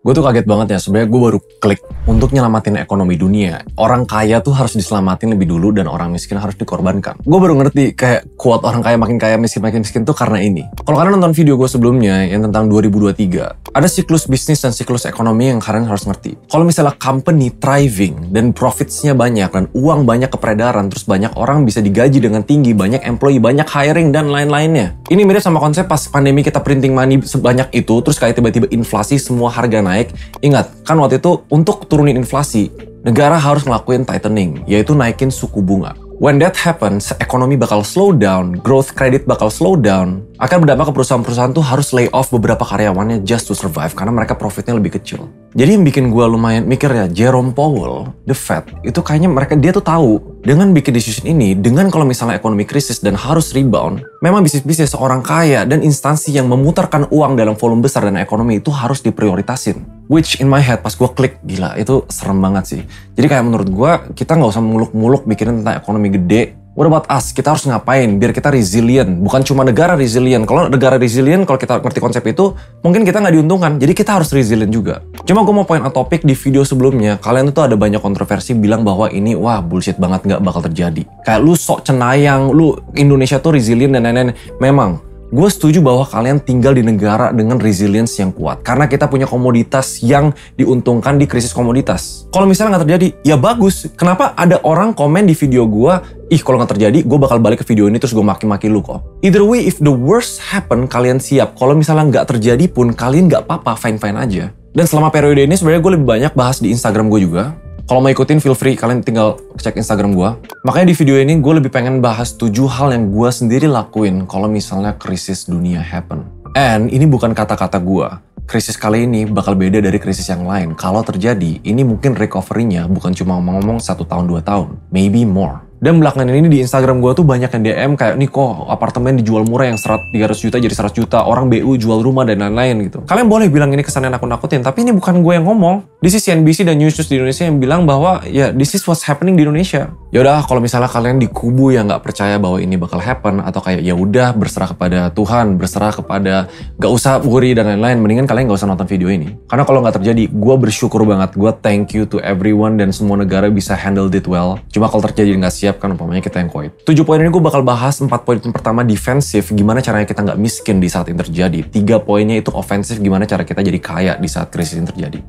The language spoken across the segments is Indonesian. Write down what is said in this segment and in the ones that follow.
Gue tuh kaget banget ya, sebenarnya gue baru klik untuk nyelamatin ekonomi dunia. Orang kaya tuh harus diselamatin lebih dulu dan orang miskin harus dikorbankan. Gue baru ngerti kayak quote orang kaya miskin makin miskin tuh karena ini. Kalau kalian nonton video gue sebelumnya yang tentang 2023, ada siklus bisnis dan siklus ekonomi yang kalian harus ngerti. Kalau misalnya company thriving dan profitsnya banyak dan uang banyak keperedaran, terus banyak orang bisa digaji dengan tinggi, banyak employee, banyak hiring dan lain-lainnya. Ini mirip sama konsep pas pandemi kita printing money sebanyak itu, terus kayak tiba-tiba inflasi semua harga naik. Ingat, kan waktu itu untuk turunin inflasi, negara harus ngelakuin tightening, yaitu naikin suku bunga. When that happens, ekonomi bakal slow down, growth credit bakal slow down, akan berdampak ke perusahaan-perusahaan tuh harus lay off beberapa karyawannya just to survive, karena mereka profitnya lebih kecil. Jadi yang bikin gue lumayan mikir ya, Jerome Powell, the Fed, itu kayaknya dia tuh tahu, dengan bikin decision ini, dengan kalau misalnya ekonomi krisis dan harus rebound, memang bisnis-bisnis orang kaya dan instansi yang memutarkan uang dalam volume besar dan ekonomi itu harus diprioritasin. Which in my head, pas gue klik, gila, itu serem banget sih. Jadi kayak menurut gue, kita nggak usah muluk-muluk mikirin tentang ekonomi gede. What about us? Kita harus ngapain biar kita resilient? Bukan cuma negara resilient. Kalau negara resilient, kalau kita ngerti konsep itu, mungkin kita nggak diuntungkan. Jadi kita harus resilient juga. Cuma gue mau point out topik di video sebelumnya, kalian tuh ada banyak kontroversi bilang bahwa ini, wah bullshit banget, nggak bakal terjadi. Kayak lu sok cenayang, lu Indonesia tuh resilient dan lain-lain. Memang, gue setuju bahwa kalian tinggal di negara dengan resilience yang kuat. Karena kita punya komoditas yang diuntungkan di krisis komoditas. Kalau misalnya nggak terjadi, ya bagus. Kenapa ada orang komen di video gue, kalau nggak terjadi, gue bakal balik ke video ini terus gue maki-maki lu kok. Either way, if the worst happen, kalian siap. Kalau misalnya nggak terjadi pun, kalian nggak apa-apa, fine-fine aja. Dan selama periode ini sebenarnya gue lebih banyak bahas di Instagram gue juga. Kalau mau ikutin, feel free, kalian tinggal cek Instagram gue. Makanya di video ini gue lebih pengen bahas 7 hal yang gue sendiri lakuin kalau misalnya krisis dunia happen. And ini bukan kata-kata gue. Krisis kali ini bakal beda dari krisis yang lain. Kalau terjadi, ini mungkin recovery-nya bukan cuma ngomong-ngomong 1 tahun, 2 tahun. Maybe more. Dan belakangan ini di Instagram gue tuh banyak yang DM kayak, nih kok apartemen dijual murah yang 300 juta jadi 100 juta, orang BU jual rumah dan lain-lain gitu. Kalian boleh bilang ini kesannya nakut-nakutin, tapi ini bukan gue yang ngomong. This is CNBC dan News di Indonesia yang bilang bahwa ya this is what's happening di Indonesia. Yaudah, kalau misalnya kalian di kubu yang nggak percaya bahwa ini bakal happen, atau kayak ya udah berserah kepada Tuhan, berserah kepada nggak usah worry dan lain-lain, mendingan kalian nggak usah nonton video ini. Karena kalau nggak terjadi, gue bersyukur banget, gue thank you to everyone dan semua negara bisa handle it well. Cuma kalau terjadi nggak siap kan umpamanya kita yang koit. 7 poin ini gue bakal bahas. 4 poin pertama defensif, gimana caranya kita nggak miskin di saat ini terjadi. 3 poinnya itu ofensif, gimana cara kita jadi kaya di saat krisis ini terjadi.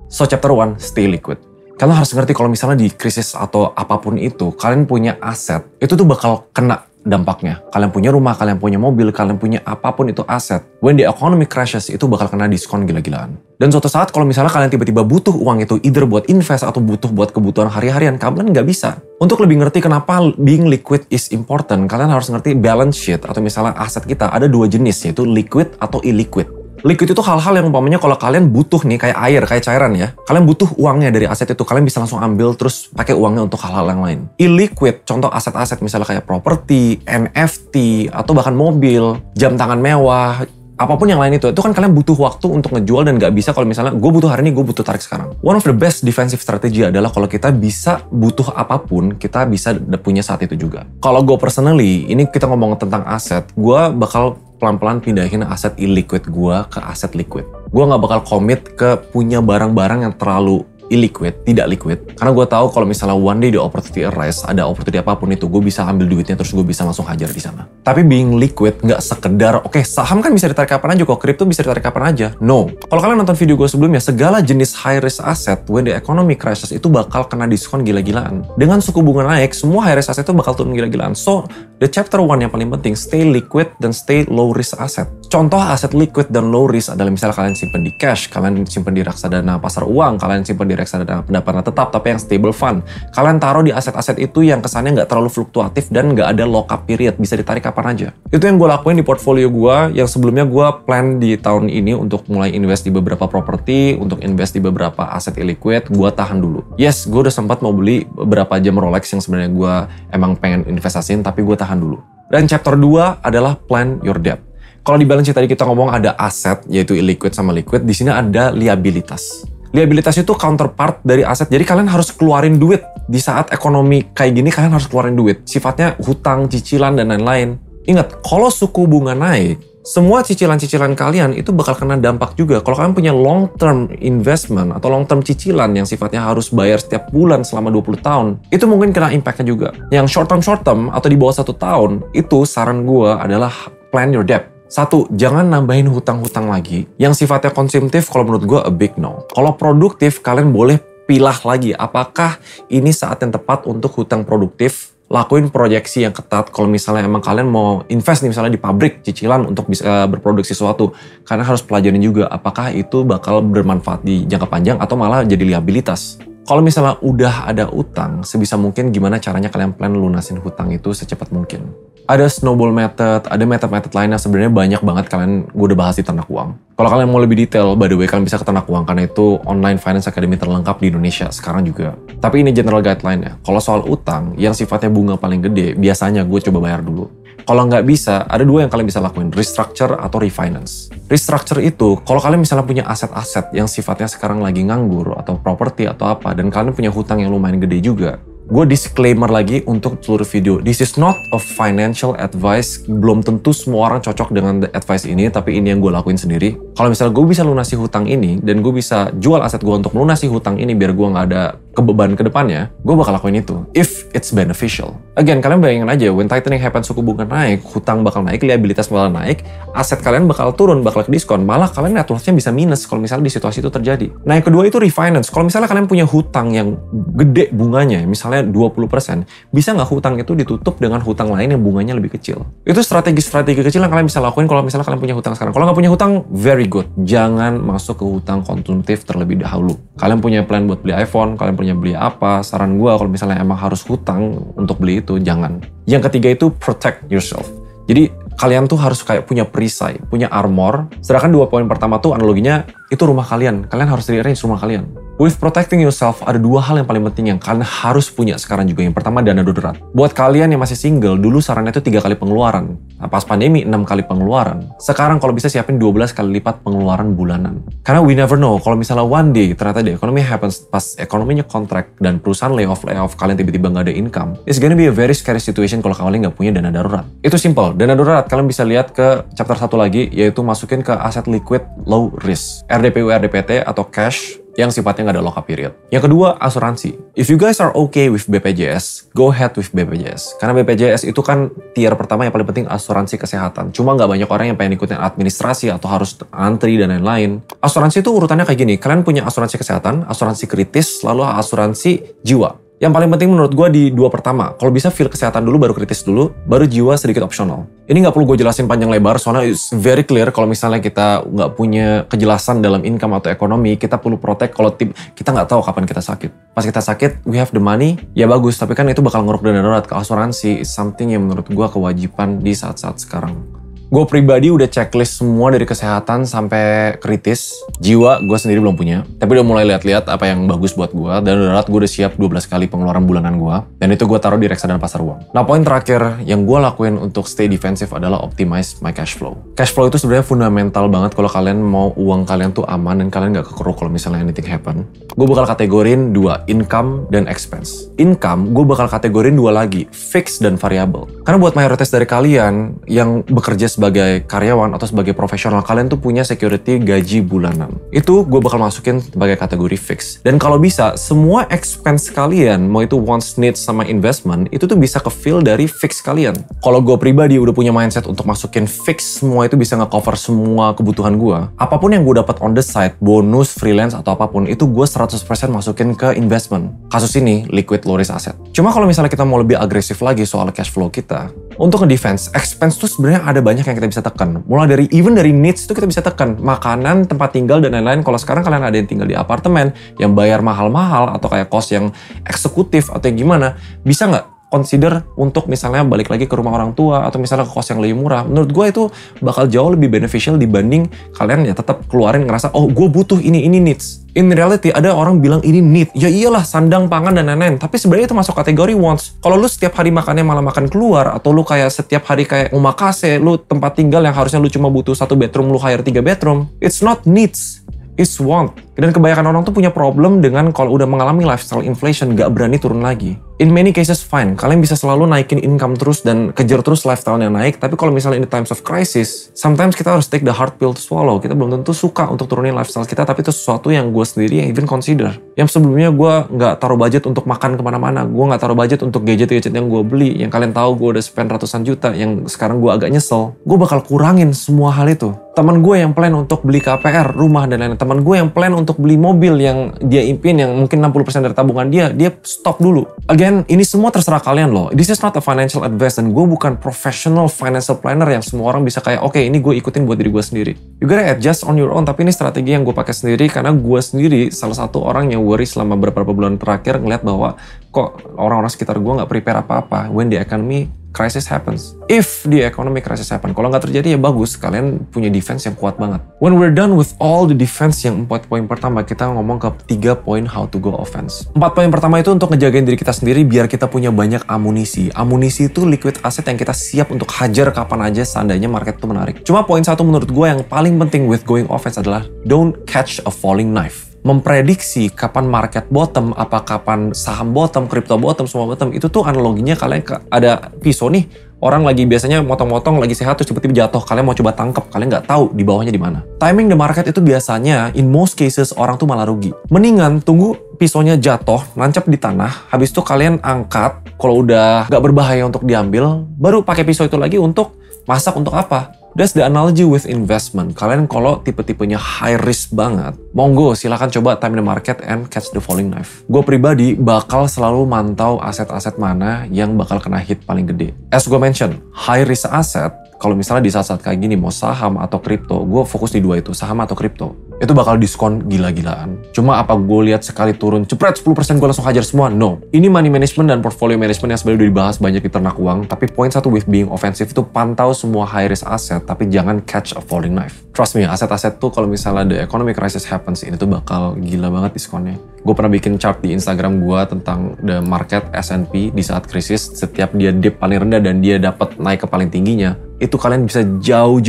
So chapter 1, stay liquid. Kalian harus ngerti kalau misalnya di krisis atau apapun itu, kalian punya aset, itu tuh bakal kena dampaknya. Kalian punya rumah, kalian punya mobil, kalian punya apapun itu aset. When the economy crashes, itu bakal kena diskon gila-gilaan. Dan suatu saat kalau misalnya kalian tiba-tiba butuh uang itu, either buat invest atau butuh buat kebutuhan hari-harian, kalian nggak bisa. Untuk lebih ngerti kenapa being liquid is important, kalian harus ngerti balance sheet atau misalnya aset kita. Ada 2 jenis, yaitu liquid atau illiquid. Liquid itu hal-hal yang umpamanya kalau kalian butuh nih, kayak air, kayak cairan ya. Kalian butuh uangnya dari aset itu, kalian bisa langsung ambil terus pakai uangnya untuk hal-hal yang lain. Illiquid, contoh aset-aset misalnya kayak properti, NFT, atau bahkan mobil, jam tangan mewah, apapun yang lain itu kan kalian butuh waktu untuk ngejual dan nggak bisa kalau misalnya gue butuh hari ini, gue butuh tarik sekarang. One of the best defensive strategy adalah kalau kita bisa butuh apapun, kita bisa punya saat itu juga. Kalau gue personally, ini kita ngomong tentang aset, gue bakal pelan-pelan pindahin aset illiquid gue ke aset liquid. Gue nggak bakal komit ke punya barang-barang yang terlalu illiquid, tidak liquid. Karena gue tahu kalau misalnya one day the opportunity arise, ada opportunity apapun itu, gue bisa ambil duitnya terus gue bisa langsung hajar di sana. Tapi being liquid nggak sekedar, oke, saham kan bisa ditarik kapan aja, kok kripto bisa ditarik kapan aja. No. Kalau kalian nonton video gue sebelumnya, segala jenis high risk asset when the economy crashes itu bakal kena diskon gila-gilaan. Dengan suku bunga naik, semua high risk asset itu bakal turun gila-gilaan. So, the chapter 1 yang paling penting, stay liquid dan stay low risk asset. Contoh aset liquid dan low risk adalah misalnya kalian simpan di cash, kalian simpan di reksadana pasar uang, kalian simpan di reksadana pendapatan tetap tapi yang stable fund. Kalian taruh di aset-aset itu yang kesannya nggak terlalu fluktuatif dan nggak ada lock up period, bisa ditarik kapan aja. Itu yang gue lakuin di portfolio gue, yang sebelumnya gue plan di tahun ini untuk mulai invest di beberapa properti, untuk invest di beberapa aset illiquid, gue tahan dulu. Yes, gue udah sempat mau beli beberapa jam Rolex yang sebenarnya gue emang pengen investasiin, tapi gue tahan dulu. Dan chapter 2 adalah plan your debt. Kalau di balance sheet tadi kita ngomong ada aset, yaitu illiquid sama liquid, di sini ada liabilitas. Liabilitas itu counterpart dari aset, jadi kalian harus keluarin duit. Di saat ekonomi kayak gini, kalian harus keluarin duit. Sifatnya hutang, cicilan, dan lain-lain. Ingat, kalau suku bunga naik, semua cicilan-cicilan kalian itu bakal kena dampak juga. Kalau kalian punya long term investment atau long term cicilan yang sifatnya harus bayar setiap bulan selama 20 tahun, itu mungkin kena impactnya juga. Yang short term atau di bawah 1 tahun, itu saran gue adalah plan your debt. Satu, jangan nambahin hutang-hutang lagi. Yang sifatnya konsumtif kalau menurut gue a big no. Kalau produktif, kalian boleh pilah lagi. Apakah ini saat yang tepat untuk hutang produktif? Lakuin proyeksi yang ketat kalau misalnya emang kalian mau invest nih misalnya di pabrik cicilan untuk bisa berproduksi sesuatu. Karena harus pelajarin juga apakah itu bakal bermanfaat di jangka panjang atau malah jadi liabilitas. Kalau misalnya udah ada utang, sebisa mungkin gimana caranya kalian plan lunasin hutang itu secepat mungkin. Ada snowball method, ada method-method lain yang sebenarnya banyak banget gue udah bahas di Ternak Uang. Kalau kalian mau lebih detail, by the way, kalian bisa ke Ternak Uang karena itu online finance academy terlengkap di Indonesia sekarang juga. Tapi ini general guideline ya. Kalau soal utang, yang sifatnya bunga paling gede, biasanya gue coba bayar dulu. Kalau nggak bisa, ada 2 yang kalian bisa lakuin, restructure atau refinance. Restructure itu, kalau kalian misalnya punya aset-aset yang sifatnya sekarang lagi nganggur, atau properti atau apa, dan kalian punya hutang yang lumayan gede juga, gue disclaimer lagi untuk seluruh video. This is not a financial advice. Belum tentu semua orang cocok dengan advice ini, tapi ini yang gue lakuin sendiri. Kalau misalnya gue bisa lunasi hutang ini, dan gue bisa jual aset gue untuk melunasi hutang ini biar gue nggak ada kebeban ke depannya, gue bakal lakuin itu. If it's beneficial. Again, kalian bayangin aja, when tightening happens, suku bunga naik, hutang bakal naik, liabilitas bakal naik, aset kalian bakal turun, bakal ke diskon. Malah kalian net worth-nya bisa minus kalau misalnya di situasi itu terjadi. Nah, yang kedua itu refinance. Kalau misalnya kalian punya hutang yang gede bunganya, misalnya 20%, bisa nggak hutang itu ditutup dengan hutang lain yang bunganya lebih kecil? Itu strategi-strategi kecil yang kalian bisa lakuin kalau misalnya kalian punya hutang sekarang. Kalau nggak punya hutang, very good. Jangan masuk ke hutang konsumtif terlebih dahulu. Kalian punya plan buat beli iPhone, kalian punya beli apa, saran gue kalau misalnya emang harus hutang untuk beli itu, jangan. Yang ketiga itu protect yourself. Jadi kalian tuh harus kayak punya perisai, punya armor. Sedangkan 2 poin pertama tuh analoginya itu rumah kalian. Kalian harus rearrange rumah kalian. With protecting yourself, ada 2 hal yang paling penting yang kalian harus punya sekarang juga. Yang pertama, dana darurat. Buat kalian yang masih single, dulu sarannya itu 3 kali pengeluaran. Nah, pas pandemi, 6 kali pengeluaran. Sekarang kalau bisa siapin 12 kali lipat pengeluaran bulanan. Karena we never know, kalau misalnya one day ternyata the economy happens, pas ekonominya contract dan perusahaan layoff, kalian tiba-tiba nggak ada income, it's gonna be a very scary situation kalau kalian nggak punya dana darurat. Itu simple. Dana darurat, kalian bisa lihat ke chapter 1 lagi, yaitu masukin ke aset liquid low risk. RDPU, RDPT atau cash yang sifatnya nggak ada lock-up period. Yang kedua, asuransi. If you guys are okay with BPJS, go ahead with BPJS. Karena BPJS itu kan tier pertama yang paling penting asuransi kesehatan. Cuma nggak banyak orang yang pengen ikutin administrasi atau harus antri dan lain-lain. Asuransi itu urutannya kayak gini. Kalian punya asuransi kesehatan, asuransi kritis, lalu asuransi jiwa. Yang paling penting menurut gue di 2 pertama. Kalau bisa feel kesehatan dulu, baru kritis dulu, baru jiwa sedikit opsional. Ini nggak perlu gue jelasin panjang lebar, soalnya it's very clear kalau misalnya kita nggak punya kejelasan dalam income atau ekonomi, kita perlu protect kalau kita nggak tahu kapan kita sakit. Pas kita sakit, we have the money, ya bagus. Tapi kan itu bakal nguruk dana darurat ke asuransi. It's something yang menurut gue kewajiban di saat-saat sekarang. Gue pribadi udah checklist semua dari kesehatan sampai kritis. Jiwa gue sendiri belum punya. Tapi udah mulai lihat-lihat apa yang bagus buat gue. Dan darurat gue udah siap 12 kali pengeluaran bulanan gue. Dan itu gue taruh di reksadana pasar uang. Nah, poin terakhir yang gue lakuin untuk stay defensive adalah optimize my cash flow. Cash flow itu sebenarnya fundamental banget kalau kalian mau uang kalian tuh aman dan kalian gak kekeruk kalau misalnya anything happen. Gue bakal kategorin 2, income dan expense. Income, gue bakal kategorin 2 lagi, fixed dan variable. Karena buat mayoritas dari kalian yang bekerja sebagai karyawan atau sebagai profesional, kalian tuh punya security gaji bulanan. Itu gue bakal masukin sebagai kategori fix. Dan kalau bisa, semua expense kalian, mau itu wants, needs, sama investment, itu tuh bisa ke-fill dari fix kalian. Kalau gue pribadi udah punya mindset untuk masukin fix, semua itu bisa nge-cover semua kebutuhan gue. Apapun yang gue dapat on the side, bonus, freelance, atau apapun, itu gue 100% masukin ke investment. Kasus ini, liquid low risk asset. Cuma kalau misalnya kita mau lebih agresif lagi soal cash flow kita, untuk nge-defense, expense tuh sebenarnya ada banyak yang kita bisa tekan. Mulai dari, even dari needs itu kita bisa tekan. Makanan, tempat tinggal, dan lain-lain. Kalau sekarang kalian ada yang tinggal di apartemen, yang bayar mahal-mahal, atau kayak kos yang eksekutif, atau yang gimana, bisa nggak consider untuk misalnya balik lagi ke rumah orang tua, atau misalnya ke kos yang lebih murah. Menurut gue itu bakal jauh lebih beneficial dibanding kalian ya tetap keluarin ngerasa, oh gue butuh ini needs. In reality, ada orang bilang ini need. Ya iyalah, sandang, pangan, dan lain-lain. Tapi sebenarnya itu masuk kategori wants. Kalau lu setiap hari makannya malah makan keluar, atau lu kayak setiap hari kayak omakase, lu tempat tinggal yang harusnya lu cuma butuh 1 bedroom, lu hire 3 bedroom. It's not needs, it's want. Dan kebanyakan orang tuh punya problem dengan kalau udah mengalami lifestyle inflation, gak berani turun lagi. In many cases fine, kalian bisa selalu naikin income terus dan kejar terus lifestyle yang naik. Tapi kalau misalnya in the times of crisis, sometimes kita harus take the hard pill to swallow. Kita belum tentu suka untuk turunin lifestyle kita, tapi itu sesuatu yang gue sendiri yang even consider. Yang sebelumnya gue nggak taruh budget untuk makan kemana-mana, gue nggak taruh budget untuk gadget-gadget yang gue beli, yang kalian tahu gue udah spend ratusan juta, yang sekarang gue agak nyesel. Gue bakal kurangin semua hal itu. Teman gue yang plan untuk beli KPR, rumah dan lain-lain. Teman gue yang plan untuk beli mobil yang dia impian, yang mungkin 60% dari tabungan dia stop dulu. Again, ini semua terserah kalian loh. This is not a financial advice, dan gue bukan professional financial planner yang semua orang bisa kayak, oke, ini gue ikutin buat diri gue sendiri. You gotta adjust on your own, tapi ini strategi yang gue pakai sendiri karena gue sendiri salah satu orang yang worry selama beberapa bulan terakhir ngeliat bahwa kok orang-orang sekitar gue nggak prepare apa-apa when the economy crisis happens. If the economic crisis happen, kalau nggak terjadi ya bagus, kalian punya defense yang kuat banget. When we're done with all the defense yang 4 poin pertama, kita ngomong ke 3 poin how to go offense. 4 poin pertama itu untuk ngejagain diri kita sendiri biar kita punya banyak amunisi. Amunisi itu liquid asset yang kita siap untuk hajar kapan aja seandainya market itu menarik. Cuma poin 1 menurut gue yang paling penting with going offense adalah don't catch a falling knife. Memprediksi kapan market bottom, apa kapan saham bottom, crypto bottom, semua bottom, itu tuh analoginya kalian ada pisau nih, orang lagi biasanya motong-motong, lagi sehat terus tiba-tiba jatuh, kalian mau coba tangkep, kalian nggak tahu di bawahnya di mana. Timing the market itu biasanya, in most cases, orang tuh malah rugi. Mendingan tunggu pisaunya jatuh, nancap di tanah, habis itu kalian angkat, kalau udah nggak berbahaya untuk diambil, baru pakai pisau itu lagi untuk masak untuk apa? That's the analogy with investment. Kalian kalau tipe-tipenya high risk banget, monggo silakan coba time the market and catch the falling knife. Gue pribadi bakal selalu mantau aset-aset mana yang bakal kena hit paling gede. As gue mention, high risk asset, kalau misalnya di saat-saat kayak gini mau saham atau kripto, gue fokus di 2 itu, saham atau kripto. Itu bakal diskon gila-gilaan. Cuma apa gue lihat sekali turun, cepret 10% gue langsung hajar semua? No. Ini money management dan portfolio management yang sebenarnya udah dibahas banyak di Ternak Uang. Tapi poin 1 with being offensive itu pantau semua high risk asset, tapi jangan catch a falling knife. Trust me, aset-aset tuh kalau misalnya the economic crisis happens, ini tuh bakal gila banget diskonnya. Gue pernah bikin chart di Instagram gue tentang the market S&P di saat krisis, setiap dia dip paling rendah dan dia dapat naik ke paling tingginya, itu kalian bisa jauh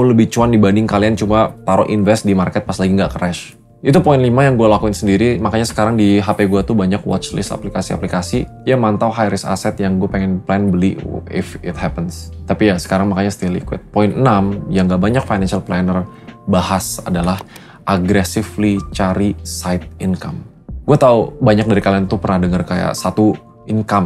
lebih cuan dibanding kalian cuma taruh invest di market pas lagi nggak crash. Itu poin 5 yang gue lakuin sendiri, makanya sekarang di HP gue tuh banyak watchlist aplikasi-aplikasi yang mantau high risk asset yang gue pengen plan beli if it happens. Tapi ya sekarang makanya stay liquid. Poin 6 yang gak banyak financial planner bahas adalah aggressively cari side income. Gue tahu banyak dari kalian tuh pernah dengar kayak satu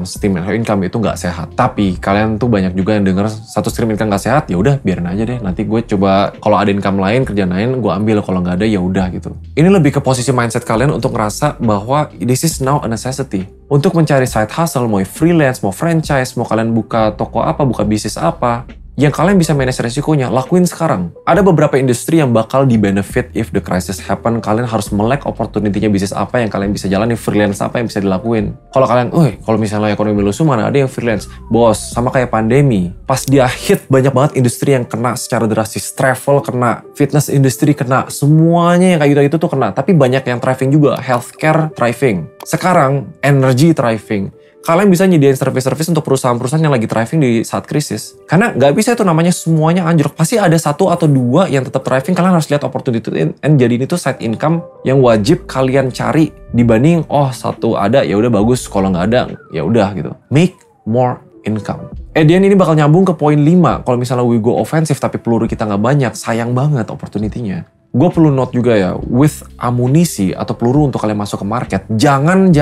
stream income itu nggak sehat. Tapi kalian tuh banyak juga yang denger satu stream income nggak sehat, ya udah biarin aja deh. Nanti gue coba kalau ada income lain, kerjaan lain, gue ambil. Kalau nggak ada ya udah gitu. Ini lebih ke posisi mindset kalian untuk ngerasa bahwa this is now a necessity. Untuk mencari side hustle, mau freelance, mau franchise, mau kalian buka toko apa, buka bisnis apa, yang kalian bisa manage resikonya, lakuin sekarang. Ada beberapa industri yang bakal di-benefit if the crisis happen. Kalian harus melek opportunity-nya bisnis apa yang kalian bisa jalani, freelance apa yang bisa dilakuin. Kalau kalian, kalau misalnya ekonomi lusuh mana ada yang freelance? Bos, sama kayak pandemi. Pas dia hit, banyak banget industri yang kena secara drastis. Travel kena, fitness industry kena, semuanya yang kayak gitu tuh kena. Tapi banyak yang thriving juga, healthcare thriving. Sekarang, energy thriving. Kalian bisa nyediain service-service untuk perusahaan-perusahaan yang lagi thriving di saat krisis. Karena nggak bisa itu namanya semuanya anjlok. Pasti ada 1 atau 2 yang tetap thriving. Kalian harus lihat opportunity and jadiin itu side income yang wajib kalian cari dibanding satu ada ya udah bagus, kalau nggak ada ya udah gitu. Make more income. Edian ini bakal nyambung ke poin 5. Kalau misalnya we go offensive tapi peluru kita nggak banyak, sayang banget opportunity-nya. Gue perlu note juga ya, with amunisi atau peluru untuk kalian masuk ke market, jangan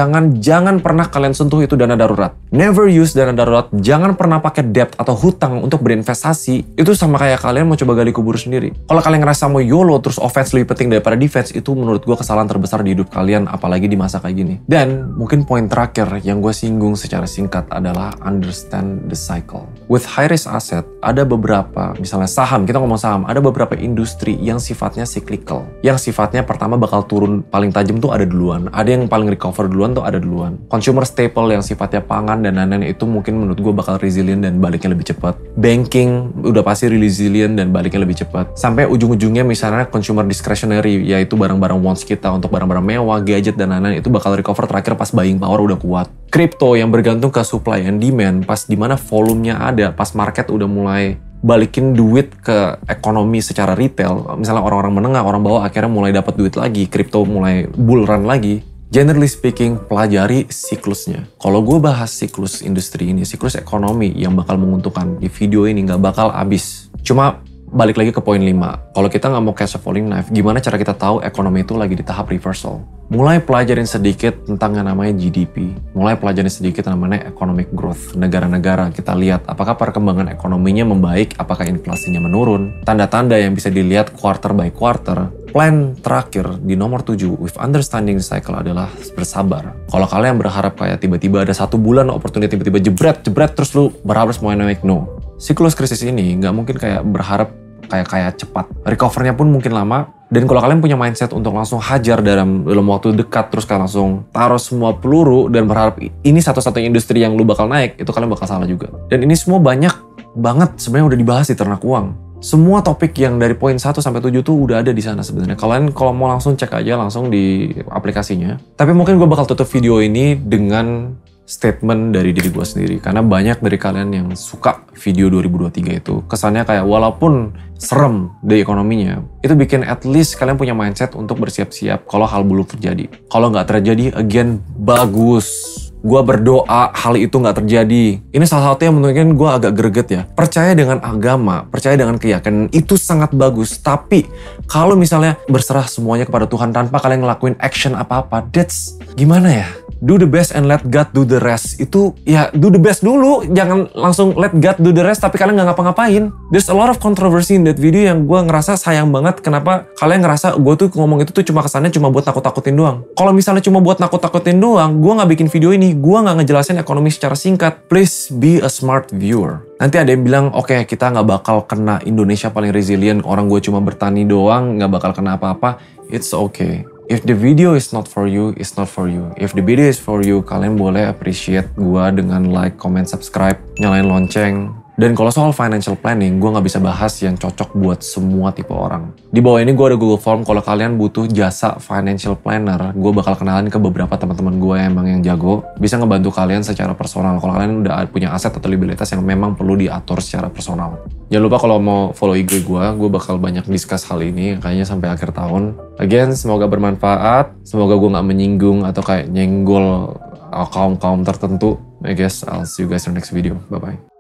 pernah kalian sentuh itu dana darurat. Never use dana darurat, jangan pernah pakai debt atau hutang untuk berinvestasi. Itu sama kayak kalian mau coba gali kubur sendiri. Kalau kalian ngerasa mau YOLO terus offense lebih penting daripada defense, itu menurut gue kesalahan terbesar di hidup kalian, apalagi di masa kayak gini. Dan mungkin poin terakhir yang gue singgung secara singkat adalah understand the cycle. With high risk asset, ada beberapa, misalnya saham, kita ngomong saham, ada beberapa industri yang sifatnya cyclical. Yang sifatnya pertama bakal turun paling tajam tuh ada duluan. Ada yang paling recover duluan tuh ada duluan. Consumer staple yang sifatnya pangan dan lain-lain itu mungkin menurut gue bakal resilient dan baliknya lebih cepat. Banking udah pasti resilient dan baliknya lebih cepat. Sampai ujung-ujungnya misalnya consumer discretionary, yaitu barang-barang wants kita untuk barang-barang mewah, gadget dan lain-lain itu bakal recover terakhir pas buying power udah kuat. Crypto yang bergantung ke supply and demand, pas dimana volumenya ada, pas market udah mulai balikin duit ke ekonomi secara retail, misalnya orang-orang menengah, orang bawah akhirnya mulai dapat duit lagi, kripto mulai bull run lagi, Generally speaking, pelajari siklusnya. Kalau gue bahas siklus industri ini, siklus ekonomi yang bakal menguntungkan di video ini nggak bakal habis. Cuma balik lagi ke poin 5. Kalau kita nggak mau catch a falling knife, gimana cara kita tahu ekonomi itu lagi di tahap reversal? Mulai pelajarin sedikit tentang yang namanya GDP. Mulai pelajarin sedikit yang namanya economic growth. Negara-negara kita lihat apakah perkembangan ekonominya membaik, apakah inflasinya menurun. Tanda-tanda yang bisa dilihat quarter by quarter. Plan terakhir di nomor 7 with understanding the cycle adalah bersabar. Kalau kalian berharap kayak tiba-tiba ada 1 bulan opportunity tiba-tiba jebret terus lu berharap semuanya naik, no. Siklus krisis ini nggak mungkin kayak berharap kayak cepat. Recovernya pun mungkin lama. Dan kalau kalian punya mindset untuk langsung hajar dalam waktu dekat, terus kalian langsung taruh semua peluru dan berharap ini satu-satunya industri yang lu bakal naik, itu kalian bakal salah juga. Dan ini semua banyak banget sebenarnya udah dibahas di Ternak Uang. Semua topik yang dari poin 1 sampai 7 tuh udah ada di sana sebenarnya. Kalian kalau mau langsung cek aja langsung di aplikasinya. Tapi mungkin gue bakal tutup video ini dengan statement dari diri gue sendiri. Karena banyak dari kalian yang suka video 2023 itu. Kesannya kayak walaupun serem dari ekonominya, itu bikin at least kalian punya mindset untuk bersiap-siap kalau hal buruk terjadi. Kalau nggak terjadi, again, bagus. Gue berdoa hal itu nggak terjadi. Ini salah satu yang mungkin gue agak greget ya. Percaya dengan agama, percaya dengan keyakinan, itu sangat bagus. Tapi kalau misalnya berserah semuanya kepada Tuhan tanpa kalian ngelakuin action apa-apa, that's gimana ya? Do the best and let God do the rest. Itu ya do the best dulu. Jangan langsung let God do the rest tapi kalian nggak ngapa-ngapain. There's a lot of controversy in that video yang gue ngerasa sayang banget. Kenapa kalian ngerasa gue tuh ngomong itu tuh cuma kesannya cuma buat nakut-nakutin doang. Kalau misalnya cuma buat nakut-nakutin doang, gue nggak bikin video ini. Gue nggak ngejelasin ekonomi secara singkat. Please be a smart viewer. Nanti ada yang bilang, oke, kita nggak bakal kena Indonesia paling resilient. Orang gue cuma bertani doang, nggak bakal kena apa-apa. It's okay. If the video is not for you, it's not for you. If the video is for you, kalian boleh appreciate gue dengan like, comment, subscribe, nyalain lonceng. Dan kalau soal financial planning, gue nggak bisa bahas yang cocok buat semua tipe orang. Di bawah ini gue ada Google Form, kalau kalian butuh jasa financial planner, gue bakal kenalin ke beberapa teman-teman gue yang jago, bisa ngebantu kalian secara personal. Kalau kalian udah punya aset atau liabilitas yang memang perlu diatur secara personal. Jangan lupa kalau mau follow IG gue bakal banyak discuss hal ini, kayaknya sampai akhir tahun. Again, semoga bermanfaat, semoga gue nggak menyinggung atau kayak nyenggol kaum-kaum tertentu. I guess I'll see you guys in the next video. Bye-bye.